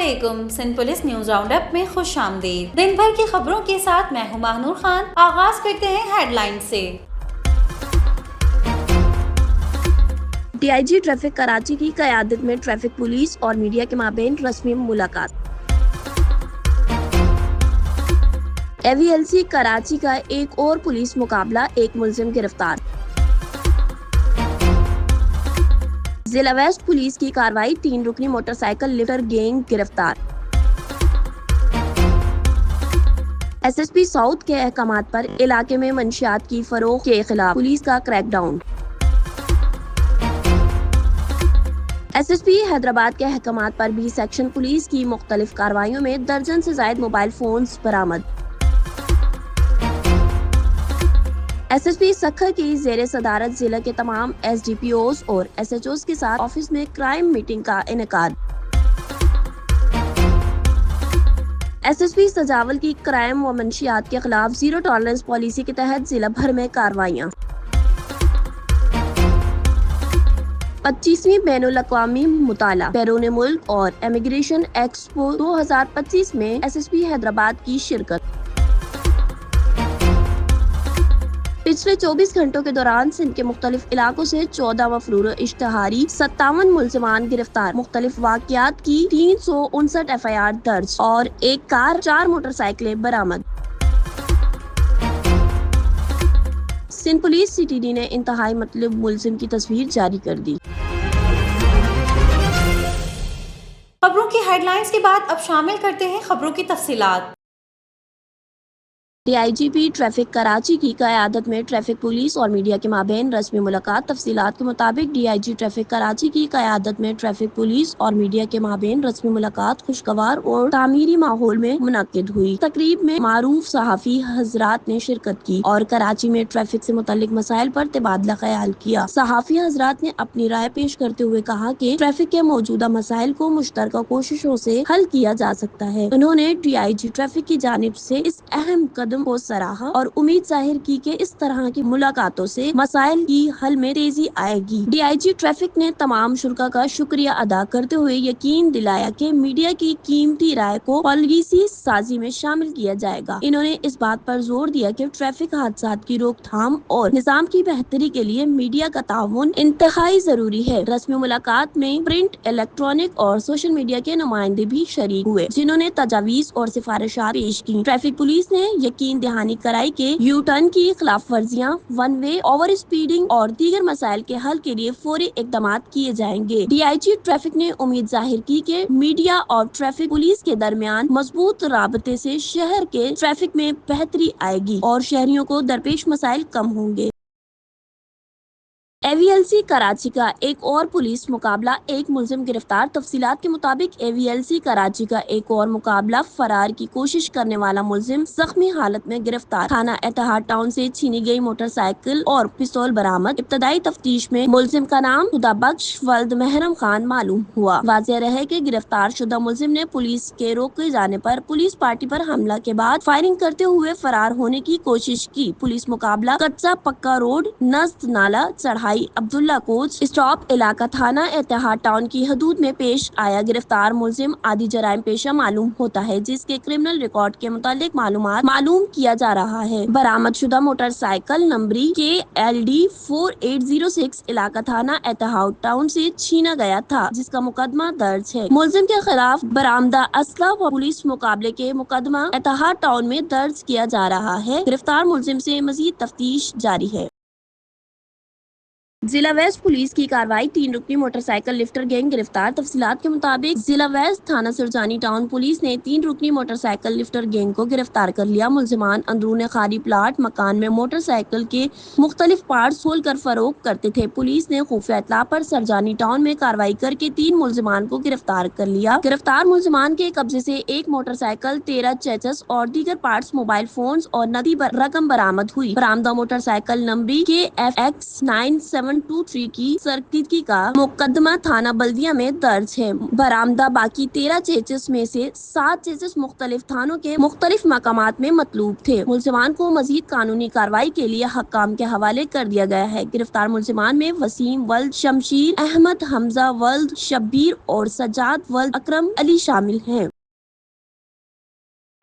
علیکم، Sindh police news round up میں خوش آمدید۔ دن بھر کی خبروں کے ساتھ میں ہوں ماہنور خان۔ آغاز کرتے ہیں ہیڈ لائن سے۔ D I G traffic Karachi کی قیادت میں ٹریفک پولیس اور میڈیا کے مابین رسمی ملاقات۔ اے وی ایل سی کراچی کا ایک اور پولیس مقابلہ، ایک ملزم گرفتار۔ ضلع ویسٹ پولیس کی کارروائی، 3 رکنی موٹر سائیکل لفٹر گینگ گرفتار۔ ایس ایس پی ساؤتھ کے احکامات پر علاقے میں منشیات کی فروخت کے خلاف پولیس کا crackdown. S S P Hyderabad کے احکامات پر بی سیکشن پولیس کی مختلف کارروائیوں میں درجن سے زائد موبائل فونز برآمد۔ ایس ایس پی سکھر کی زیر صدارت ضلع کے تمام ایس ڈی پی اوز اور ایس ایچ اوز کے ساتھ آفس میں کرائم میٹنگ کا انعقاد۔ ایس ایس پی سجاول کی کرائم و منشیات کے خلاف زیرو ٹالرنس پالیسی کے تحت ضلع بھر میں کارروائیاں۔ 25ویں بین الاقوامی مطالعہ بیرون ملک اور امیگریشن ایکسپو 2025 میں ایس ایس پی حیدرآباد کی شرکت۔ پچھلے 24 گھنٹوں کے دوران سندھ کے مختلف علاقوں سے 14 مفرور اشتہاری، 57 ملزمان گرفتار، مختلف واقعات کی 359 ایف آئی آر درج اور ایک کار، 4 موٹر سائیکلیں برآمد۔ Sindh police C T D نے انتہائی مطلوب ملزم کی تصویر جاری کر دی۔ خبروں کی ہیڈ لائنز کے بعد اب شامل کرتے ہیں خبروں کی تفصیلات۔ D I G P traffic Karachi کی قیادت میں ٹریفک پولیس اور میڈیا کے مابین رسمی ملاقات۔ تفصیلات کے مطابق D I G traffic Karachi کی قیادت میں ٹریفک پولیس اور میڈیا کے مابین رسمی ملاقات خوشگوار اور تعمیری ماحول میں منعقد ہوئی۔ تقریب میں معروف صحافی حضرات نے شرکت کی اور کراچی میں ٹریفک سے متعلق مسائل پر تبادلہ خیال کیا۔ صحافی حضرات نے اپنی رائے پیش کرتے ہوئے کہا کہ ٹریفک کے موجودہ مسائل کو مشترکہ کوششوں سے حل کیا جا سکتا ہے۔ انہوں نے ڈی آئی جی ٹریفک کی جانب سے اس اہم قدم کو سراہا اور امید ظاہر کی کہ اس طرح کی ملاقاتوں سے مسائل کی حل میں تیزی آئے گی۔ ڈی آئی جی ٹریفک نے تمام شرکاء کا شکریہ ادا کرتے ہوئے یقین دلایا کہ میڈیا کی قیمتی رائے کو پالیسی سازی میں شامل کیا جائے گا۔ انہوں نے اس بات پر زور دیا کہ ٹریفک حادثات کی روک تھام اور نظام کی بہتری کے لیے میڈیا کا تعاون انتہائی ضروری ہے۔ رسمی ملاقات میں پرنٹ، الیکٹرانک اور سوشل میڈیا کے نمائندے بھی شریک ہوئے، جنہوں نے تجاویز اور سفارشات پیش کی۔ ٹریفک پولیس نے یقین دہانی کرائی کہ یو ٹرن کی خلاف ورزیاں، ون وے اوور اسپیڈنگ اور دیگر مسائل کے حل کے لیے فوری اقدامات کیے جائیں گے۔ ڈی آئی جی ٹریفک نے امید ظاہر کی کہ میڈیا اور ٹریفک پولیس کے درمیان مضبوط رابطے سے شہر کے ٹریفک میں بہتری آئے گی اور شہریوں کو درپیش مسائل کم ہوں گے۔ اے وی ایل سی کراچی کا ایک اور پولیس مقابلہ، ایک ملزم گرفتار۔ تفصیلات کے مطابق اے وی ایل سی کراچی کا ایک اور مقابلہ، فرار کی کوشش کرنے والا ملزم زخمی حالت میں گرفتار۔ تھانہ اتحاد ٹاؤن سے چھینی گئی موٹر سائیکل اور پستول برآمد۔ ابتدائی تفتیش میں ملزم کا نام خدا بخش ولد محرم خان معلوم ہوا۔ واضح رہے کہ گرفتار شدہ ملزم نے پولیس کے روکے جانے پر پولیس پارٹی پر حملہ کے بعد فائرنگ کرتے ہوئے فرار ہونے کی کوشش کی۔ پولیس مقابلہ کچا پکا روڈ، نزد نالا چڑھائی عبداللہ کوچ اسٹاپ علاقہ تھانہ اتحاد ٹاؤن کی حدود میں پیش آیا۔ گرفتار ملزم عادی جرائم پیشہ معلوم ہوتا ہے، جس کے کرمنل ریکارڈ کے متعلق معلومات معلوم کیا جا رہا ہے۔ برآمد شدہ موٹر سائیکل نمبری KLD 4806 علاقہ تھانہ اتحاد ٹاؤن سے چھینا گیا تھا، جس کا مقدمہ درج ہے۔ ملزم کے خلاف برآمدہ اسلحہ و پولیس مقابلے کے مقدمہ اتحاد ٹاؤن میں درج کیا جا رہا ہے۔ گرفتار ملزم سے مزید تفتیش جاری ہے۔ ضلع ویسٹ پولیس کی کارروائی، 3 رکنی موٹر سائیکل لفٹر گینگ گرفتار۔ تفصیلات کے مطابق ضلع ویسٹ تھانہ سرجانی ٹاؤن پولیس نے 3 رکنی موٹر سائیکل لفٹر گینگ کو گرفتار کر لیا۔ ملزمان اندرون خالی پلاٹ مکان میں موٹر سائیکل کے مختلف پارٹس کھول کر فروخت کرتے تھے۔ پولیس نے خفیہ اطلاع پر سرجانی ٹاؤن میں کارروائی کر کے 3 ملزمان کو گرفتار کر لیا۔ گرفتار ملزمان کے قبضے سے 1 موٹر سائیکل، 13 چیچس اور دیگر پارٹس، موبائل فونز اور نقدی رقم برآمد ہوئی۔ برآمدہ موٹر سائیکل نمبری KFX 972 5723 की सरकीकी का मुकदमा थाना बल्दिया में दर्ज है। बरामदा बाकी 13 चेचिस में से 7 चेचिस मुख्तलिफ थानों के मुख्तलिफ मकामात में मतलूब थे। मुलजिमान को मजीद कानूनी कार्रवाई के लिए हक्काम के हवाले कर दिया गया है। गिरफ्तार मुलजिमान में वसीम वल्द शमशीर अहमद, हमजा वल्द शब्बीर और सज्जाद वल्द अकरम अली शामिल हैं।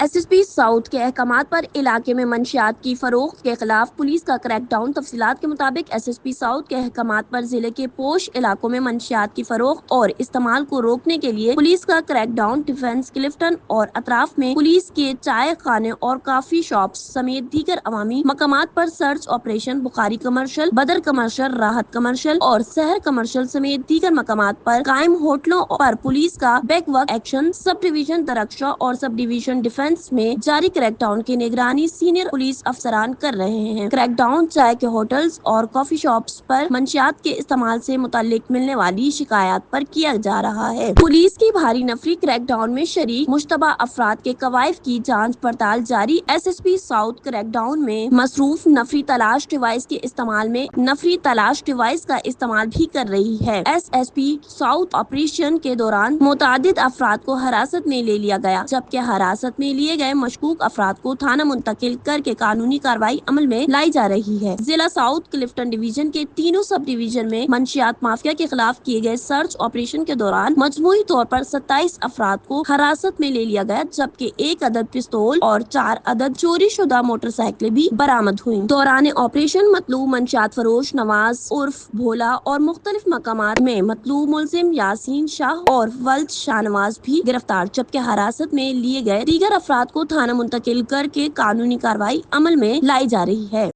एसएसपी साउथ के अहकामात पर इलाके में मंशियात की फरोख्त के खिलाफ पुलिस का क्रैकडाउन। तफसीलात के मुताबिक एसएसपी साउथ के अहकामात पर जिले के पोश इलाकों में मंशियात की फरोख्त और इस्तेमाल को रोकने के लिए पुलिस का क्रैकडाउन डिफेंस क्लिफ्टन और अतराफ में पुलिस के चाय खाने और काफी शॉप समेत दीगर अवामी मकामात पर सर्च ऑपरेशन बुखारी कमर्शियल, बदर कमर्शियल, राहत कमर्शियल और शहर कमर्शियल समेत दीगर मकामात पर कायम होटलों पर पुलिस का बैकवर्क एक्शन सब डिवीजन दरक्षा और सब डिवीजन डिफेंस में जारी क्रैकडाउन की निगरानी सीनियर पुलिस अफसरान कर रहे हैं। क्रैकडाउन चाय के होटल्स और कॉफी शॉप्स पर मंशियात के इस्तेमाल से मुताल्लिक मिलने वाली शिकायत पर किया जा रहा है। पुलिस की भारी नफरी क्रैकडाउन में शरीक मुश्तबा अफराद के कवायद की जांच पड़ताल जारी। एसएसपी साउथ क्रैकडाउन में मसरूफ नफरी तलाश डिवाइस के इस्तेमाल में नफरी तलाश डिवाइस का इस्तेमाल भी कर रही है। एसएसपी साउथ ऑपरेशन के दौरान मुतादिद अफराद को हिरासत में ले लिया गया, जबकि हिरासत में लिए गए मशकूक अफराद को थाना मुंतकिल करके कानूनी कार्रवाई अमल में लाई जा रही है। जिला साउथ क्लिफ्टन डिवीजन के तीनों सब डिवीजन में मंशियात माफिया के खिलाफ किए गए सर्च ऑपरेशन के दौरान मजमूई तौर पर 27 अफराद को हिरासत में ले लिया गया, जबकि 1 अदद पिस्तौल और 4 अदद चोरी शुदा मोटरसाइकिलें भी बरामद हुई। दौरान ऑपरेशन मतलूब मंशियात फरोश नवाज उर्फ भोला और मुख्तलिफ मकामात में मतलूब मुलजिम यासीन शाह और वल्द शाहनवाज भी गिरफ्तार, जबकि हिरासत में लिए गए दीगर अफराद को थाना मुंतकिल करके कानूनी कार्रवाई अमल में लाई जा रही है।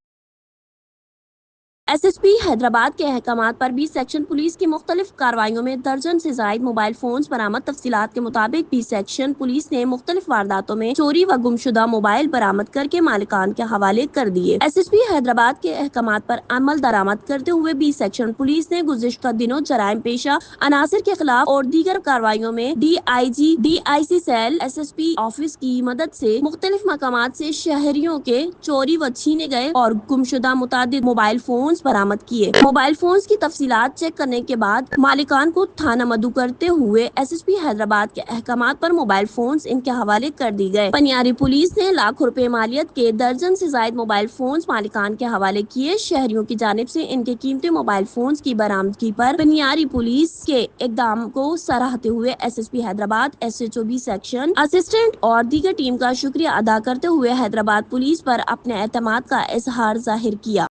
एसएसपी हैदराबाद के अहकामात पर बी सेक्शन पुलिस की मुख्तलिफ कार्रवाइयों में दर्जन से जायद मोबाइल फोन बरामद। तफसीलात के मुताबिक बी सेक्शन पुलिस ने मुख्तलिफ वारदातों में चोरी व गुमशुदा मोबाइल बरामद करके मालिकान के हवाले कर दिए। एसएसपी हैदराबाद के अहकामात पर अमल दरामद करते हुए बी सेक्शन पुलिस ने गुज़िश्ता दिनों जराइम पेशा अनासिर के खिलाफ और दीगर कार्रवाइयों में DIG, DIC cell, SSP office की मदद से मुख्तलिफ मकामात से शहरियों के चोरी व छीने गए और गुमशुदा मुतादिद मोबाइल फोन बरामद किए। मोबाइल फोन्स की तफसीलात चेक करने के बाद मालिकान को थाना मदू करते हुए एसएसपी हैदराबाद के अहकामात पर मोबाइल फोन्स इनके हवाले कर दी गए। पनियारी पुलिस ने लाखों रुपए मालियत के दर्जन से जायद मोबाइल फोन्स मालिकान के हवाले किए। शहरियों की जानिब से इनके कीमती मोबाइल फोन्स की बरामदगी पर पनियारी पुलिस के इकदाम को सराहते हुए SSP Hyderabad, SHO B section, assistant और दीगर टीम का शुक्रिया अदा करते हुए हैदराबाद पुलिस पर अपने एतमाद का इजहार जाहिर किया।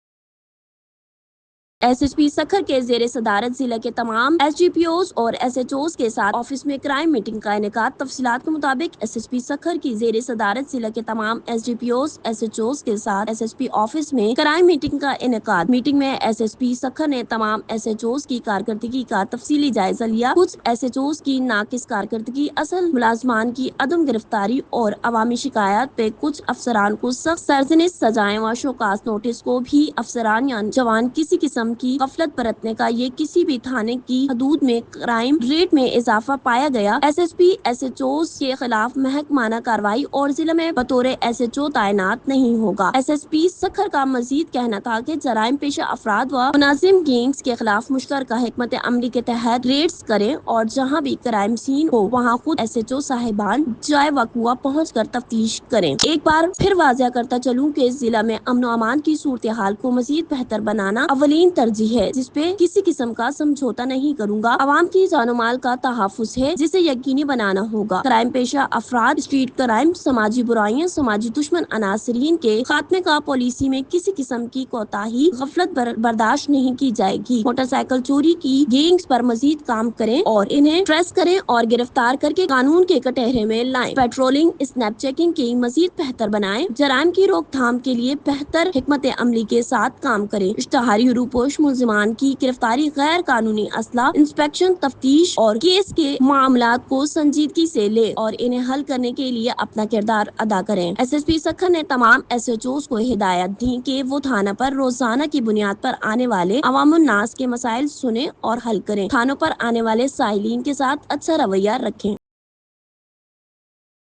एसएसपी सखर के जेर सदारत जिले के तमाम एसडीपीओज और एसएचओज के साथ ऑफिस में क्राइम मीटिंग का इनेकाद। तफसीलात के मुताबिक एसएसपी सखर की जेर सदारत जिले के तमाम एसडीपीओज, एसएचओज के साथ एसएसपी ऑफिस में क्राइम मीटिंग का इनेकाद। मीटिंग में एसएसपी सखर ने तमाम एसएचओज की कारकर्दगी का तफसीली जायजा लिया। कुछ एसएचओज की नाकिस कारकर्दगी, असल मुलाजमान की अदम गिरफ्तारी और अवामी शिकायत पे कुछ अफसरान को सख्त सरजनिश सजाएं व शोकास नोटिस को भी अफसरान या जवान किसी किस्म की गफलत बरतने का ये किसी भी थाने की हदूद में क्राइम रेट में इजाफा पाया गया। एसएसपी एसएचओ के खिलाफ महकमाना कार्रवाई और जिले में बतौर एसएचओ तैनात नहीं होगा। एसएसपी सखर का मजीद कहना था कि जराइम पेशा अफराद व मुनाजिम गैंग्स के खिलाफ मुश्तरका हिकमत अमली के तहत रेड्स करें और जहाँ भी क्राइम सीन हो वहाँ खुद एसएचओ साहिबान जाए वकुआ पहुँच कर तफ्तीश करें। एक बार फिर वाज़िया करता चलूँ कि जिला में अमन व अमान की सूरत हाल को मजीद बेहतर बनाना अवलीन तरजीह है, जिसपे किसी किस्म का समझौता नहीं करूंगा। आवाम की जानो माल का तहफ़्फ़ुज़ है, जिसे यकीनी बनाना होगा। क्राइम पेशा अफराद, स्ट्रीट क्राइम, समाजी बुराइयां, समाजी दुश्मन अनासरीन के खात्मे का पॉलिसी में किसी किस्म की कोताही, गफलत बर्दाश्त नहीं की जाएगी। मोटरसाइकिल चोरी की गैंग्स पर मजीद काम करें और इन्हें ट्रेस करें और गिरफ्तार करके कानून के कटहरे में लाएं। पेट्रोलिंग, स्नैप चेकिंग की मजीद बेहतर बनाएं। जराइम की रोकथाम के लिए बेहतर हिकमत अमली के साथ काम करें। इश्तहारी रूपोश मुलजिमान की गिरफ्तारी, गैर कानूनी असला इंस्पेक्शन, तफ्तीश और केस के मामलात को संजीदगी से ले और इन्हें हल करने के लिए अपना किरदार अदा करें। एसएसपी सखर ने तमाम एसएचओज को हिदायत दी कि वो थाना पर रोजाना की बुनियाद पर आने वाले अवामुन नास के मसाइल सुने और हल करें। थानों पर आने वाले साइलिन के साथ अच्छा रवैया रखें।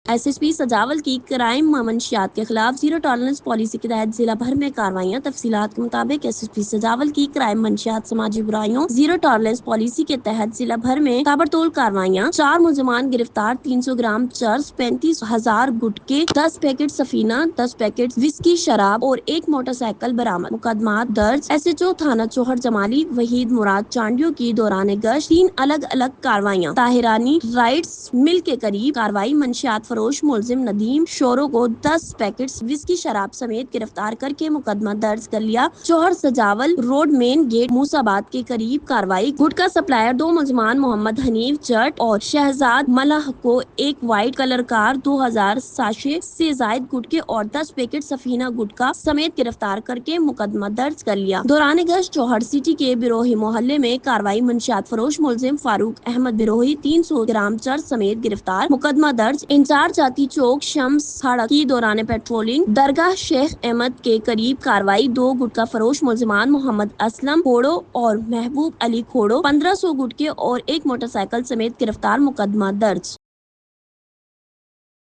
SSP सजावल की क्राइम मंशियात के खिलाफ जीरो टॉलरेंस पॉलिसी के तहत जिला भर में कार्रवाइयां। तफसीलात के मुताबिक SSP सजावल की क्राइम मंशियात समाजी बुराइयों जीरो टॉलरेंस पॉलिसी के तहत जिला भर में ताबड़तोड़ कार्रवाइयां। 4 मुलजमान गिरफ्तार, 300 ग्राम चर्स, 35,000 गुटके, 10 पैकेट सफीना, 10 पैकेट विस्की शराब और 1 मोटरसाइकिल बरामद। मुकदमा दर्ज। SHO थाना चौहर जमाली वहीद मुराद चांडियों की दौरान गश्त 3 अलग अलग कार्रवाइयां। ताहिरानी राइट्स मिल के करीब कार्रवाई। मंशियात फरोश मुलजिम नदीम शोरो को 10 पैकेट्स विस्की शराब समेत गिरफ्तार करके मुकदमा दर्ज कर लिया। चौहर सजावल रोड मेन गेट मूसाबाद के करीब कार्रवाई। गुटका सप्लायर 2 मुलजमान मोहम्मद हनीफ जट और शहजाद मलाह को 1 वाइट कलर कार, 2000 साशे से जायद गुटके और 10 पैकेट सफीना गुटका समेत गिरफ्तार करके मुकदमा दर्ज कर लिया। दौरान गश्त चौहर सिटी के बिरोही मोहल्ले में कार्रवाई। मंशियात फरोश मुलजिम फारूक अहमद बिरोही 300 ग्राम चर्च समेत गिरफ्तार। मुकदमा दर्ज। इंचार्ज जाती चौक शम्स सड़क की दौरान पेट्रोलिंग दरगाह शेख अहमद के करीब कार्रवाई। 2 गुटका फरोश मुलजमान मोहम्मद असलम खोड़ो और महबूब अली खोड़ो 1500 गुटके और 1 मोटरसाइकिल समेत गिरफ्तार। मुकदमा दर्ज।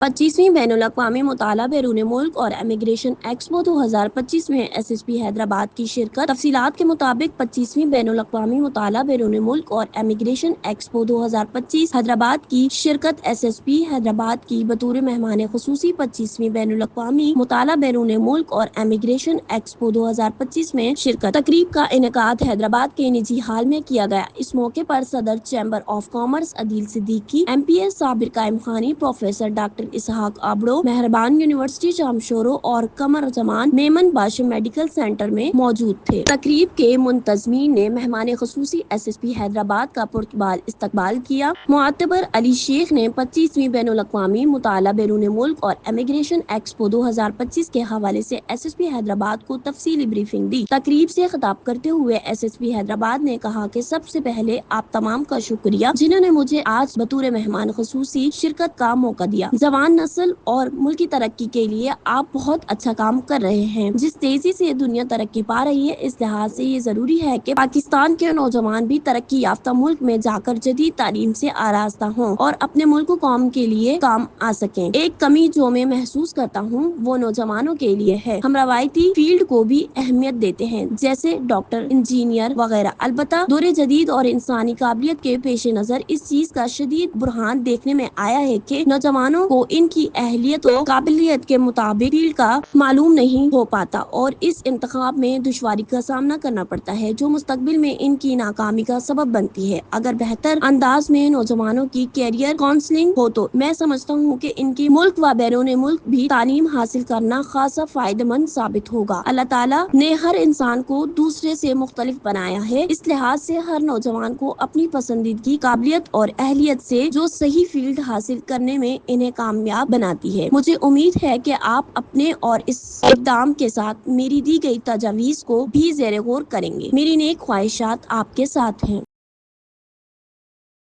25वीं बैनुल-अक़वामी मुताला बैरून मुल्क और इमिग्रेशन एक्सपो 2025 में SSP हैदराबाद की शिरकत। तफसीलात के मुताबिक 25वीं बैनुल-अक़वामी मुताला बैरून मुल्क और इमिग्रेशन एक्सपो 2025 हैदराबाद की शिरकत। SSP हैदराबाद की बतौर मेहमान खुसूसी 25वीं बैनुल-अक़वामी मुताला बैरून मुल्क और इमिग्रेशन एक्सपो 2025 में शिरकत। तकरीब का इनेकाद हैदराबाद के निजी हाल में किया गया। इस मौके पर सदर chamber of commerce Adeel Siddiqui, MPS Sabir कायम खानी, प्रोफेसर डॉक्टर इसहाक आबड़ो, मेहरबान यूनिवर्सिटी जामशोरो और कमर जमान मेमन बाशिम मेडिकल सेंटर में मौजूद थे। तकरीब के मुंतजमीन ने मेहमान खुसूसी SSP हैदराबाद का पुरतबाल इस्तकबाल किया। मुअत्तबर अली शेख ने 25वीं बैनुल-अक़वामी मुताला बैरून मुल्क और इमिग्रेशन एक्सपो 2025 के हवाले से SSP हैदराबाद को तफसीली ब्रीफिंग दी। तकरीब से खिताब करते हुए SSP हैदराबाद ने कहा कि सबसे पहले आप तमाम का शुक्रिया जिन्होंने मुझे आज बतौर मेहमान खुसूसी शिरकत का मौका दिया। जवान नस्ल और मुल्क की तरक्की के लिए आप बहुत अच्छा काम कर रहे हैं। जिस तेजी से दुनिया तरक्की पा रही है, इस लिहाज से ये जरूरी है कि पाकिस्तान के नौजवान भी तरक्की याफ्ता मुल्क में जाकर जदीद तालीम से आरास्ता हों और अपने मुल्क कौम के लिए काम आ सकें। एक कमी जो मैं महसूस करता हूँ वो नौजवानों के लिए है। हम रवायती फील्ड को भी अहमियत देते हैं जैसे डॉक्टर, इंजीनियर वगैरह। अलबत्ता दौरे जदीद और इंसानी काबिलियत के पेश नजर इस चीज का शदीद बुरहान देखने में आया है कि नौजवानों को इनकी अहलियत और काबिलियत के मुताबिक फील्ड का मालूम नहीं हो पाता और इस इंतखाब में दुश्वारी का सामना करना पड़ता है जो मुस्तकबिल में इनकी नाकामी का सबब बनती है। अगर बेहतर अंदाज में नौजवानों की कैरियर काउंसलिंग हो तो मैं समझता हूँ कि इनकी मुल्क व बैरून मुल्क भी तालीम हासिल करना खासा फायदेमंद साबित होगा। अल्लाह ताला ने हर इंसान को दूसरे से मुख्तलिफ बनाया है। इस लिहाज से हर नौजवान को अपनी पसंदीदगी, काबिलियत और अहलियत से जो सही फील्ड हासिल करने में इन्हें कामयाब बनाती है। मुझे उम्मीद है कि आप अपने और इस इक़दाम के साथ मेरी दी गई तजावीज़ को भी ज़ेरे गौर करेंगे। मेरी नेक ख्वाहिशात आपके साथ हैं।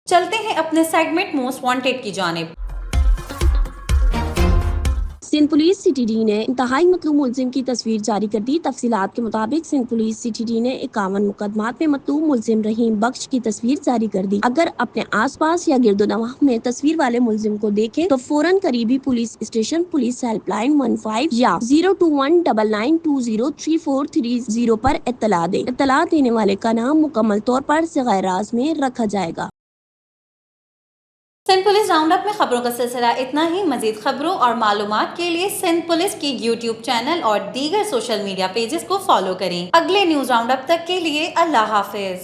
चलते हैं अपने सेगमेंट मोस्ट वांटेड की जानिब। सिंध पुलिस CTD ने इंतहाई मतलूब मुलजिम की तस्वीर जारी कर दी। तफसीलात के मुताबिक सिंध पुलिस CTD ने 51 मुकदमात में मतलूब मुलजिम रहीम बख्श की तस्वीर जारी कर दी। अगर अपने आसपास या गिरदोनवाह में तस्वीर वाले मुलजिम को देखें तो फौरन करीबी पुलिस स्टेशन, पुलिस हेल्पलाइन 15 या 02199203430 पर इत्तला दें। इत्तला देने वाले का नाम मुकम्मल तौर पर सिगाराज में रखा जाएगा। सिंध पुलिस राउंड अप में खबरों का सिलसिला इतना ही। मजीद खबरों और मालूमात के लिए सिंध पुलिस की YouTube चैनल और दीगर सोशल मीडिया पेजेस को फॉलो करें। अगले न्यूज राउंड अप तक के लिए अल्लाह हाफिज।